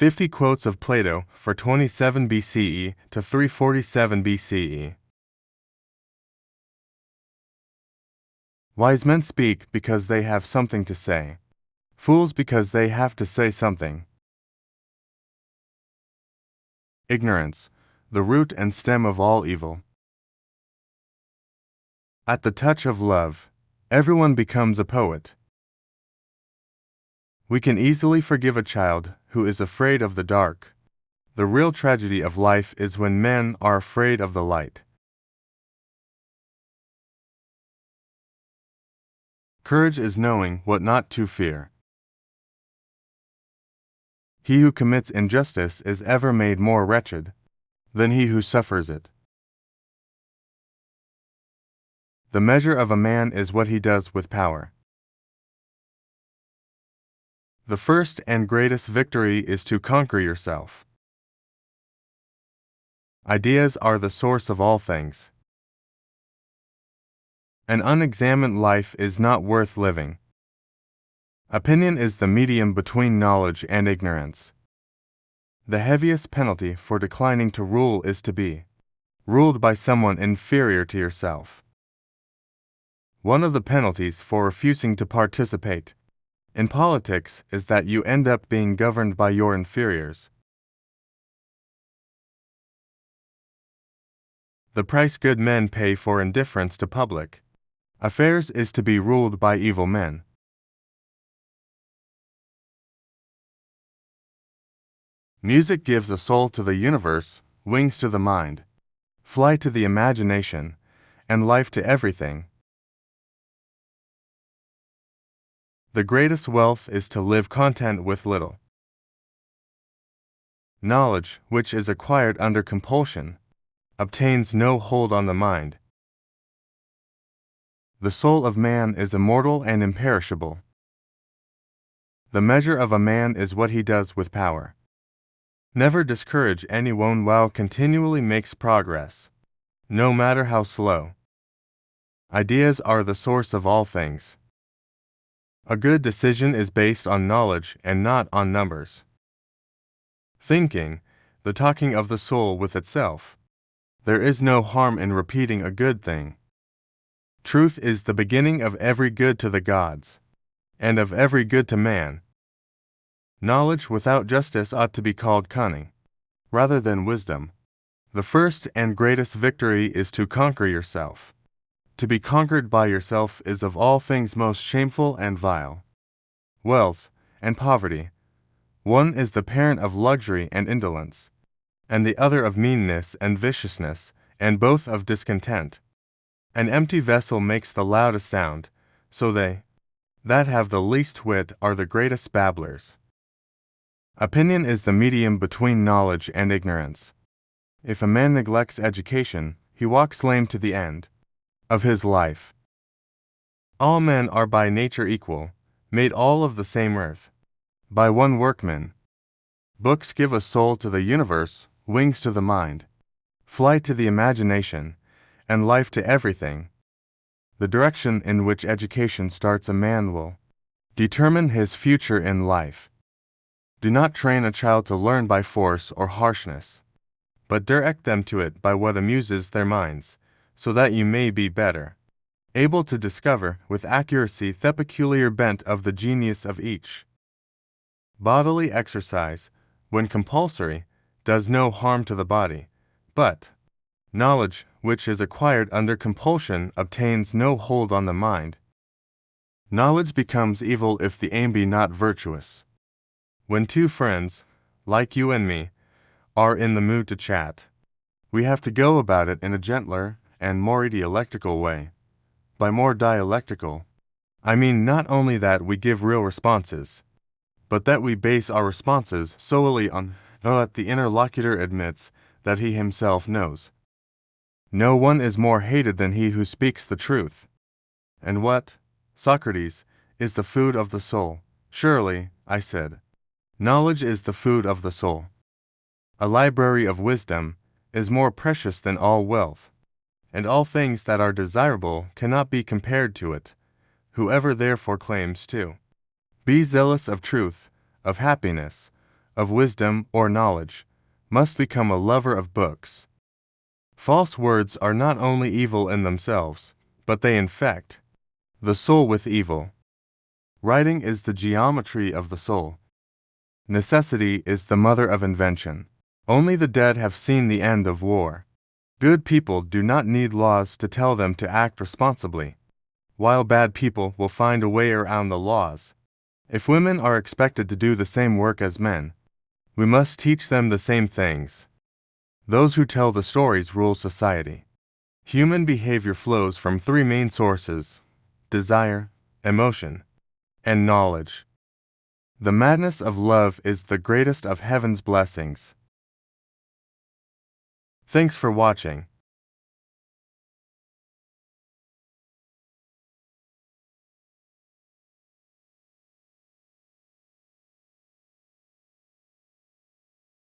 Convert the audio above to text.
50 Quotes of Plato for 27 BCE to 347 BCE. Wise men speak because they have something to say. Fools because they have to say something. Ignorance, the root and stem of all evil. At the touch of love, everyone becomes a poet. We can easily forgive a child who is afraid of the dark. The real tragedy of life is when men are afraid of the light. Courage is knowing what not to fear. He who commits injustice is ever made more wretched than he who suffers it. The measure of a man is what he does with power. The first and greatest victory is to conquer yourself. Ideas are the source of all things. An unexamined life is not worth living. Opinion is the medium between knowledge and ignorance. The heaviest penalty for declining to rule is to be ruled by someone inferior to yourself. One of the penalties for refusing to participate in politics is that you end up being governed by your inferiors. The price good men pay for indifference to public affairs is to be ruled by evil men. Music gives a soul to the universe, wings to the mind, flight to the imagination, and life to everything. The greatest wealth is to live content with little. Knowledge, which is acquired under compulsion, obtains no hold on the mind. The soul of man is immortal and imperishable. The measure of a man is what he does with power. Never discourage anyone while continually makes progress, no matter how slow. Ideas are the source of all things. A good decision is based on knowledge and not on numbers. Thinking, the talking of the soul with itself. There is no harm in repeating a good thing. Truth is the beginning of every good to the gods, and of every good to man. Knowledge without justice ought to be called cunning, rather than wisdom. The first and greatest victory is to conquer yourself. To be conquered by yourself is of all things most shameful and vile. Wealth and poverty. One is the parent of luxury and indolence, and the other of meanness and viciousness, and both of discontent. An empty vessel makes the loudest sound, so they that have the least wit are the greatest babblers. Opinion is the medium between knowledge and ignorance. If a man neglects education, he walks lame to the end of his life. All men are by nature equal, made all of the same earth, by one workman. Books give a soul to the universe, wings to the mind, flight to the imagination, and life to everything. The direction in which education starts a man will determine his future in life. Do not train a child to learn by force or harshness, but direct them to it by what amuses their minds, so that you may be better able to discover with accuracy the peculiar bent of the genius of each. Bodily exercise, when compulsory, does no harm to the body, but knowledge, which is acquired under compulsion, obtains no hold on the mind. Knowledge becomes evil if the aim be not virtuous. When two friends, like you and me, are in the mood to chat, we have to go about it in a gentler and more dialectical way. By more dialectical, I mean not only that we give real responses, but that we base our responses solely on what the interlocutor admits that he himself knows. No one is more hated than he who speaks the truth. And what, Socrates, is the food of the soul? Surely, I said, knowledge is the food of the soul. A library of wisdom is more precious than all wealth, and all things that are desirable cannot be compared to it. Whoever therefore claims to be zealous of truth, of happiness, of wisdom or knowledge, must become a lover of books. False words are not only evil in themselves, but they infect the soul with evil. Writing is the geometry of the soul. Necessity is the mother of invention. Only the dead have seen the end of war. Good people do not need laws to tell them to act responsibly, while bad people will find a way around the laws. If women are expected to do the same work as men, we must teach them the same things. Those who tell the stories rule society. Human behavior flows from three main sources: desire, emotion, and knowledge. The madness of love is the greatest of heaven's blessings. Thanks for watching.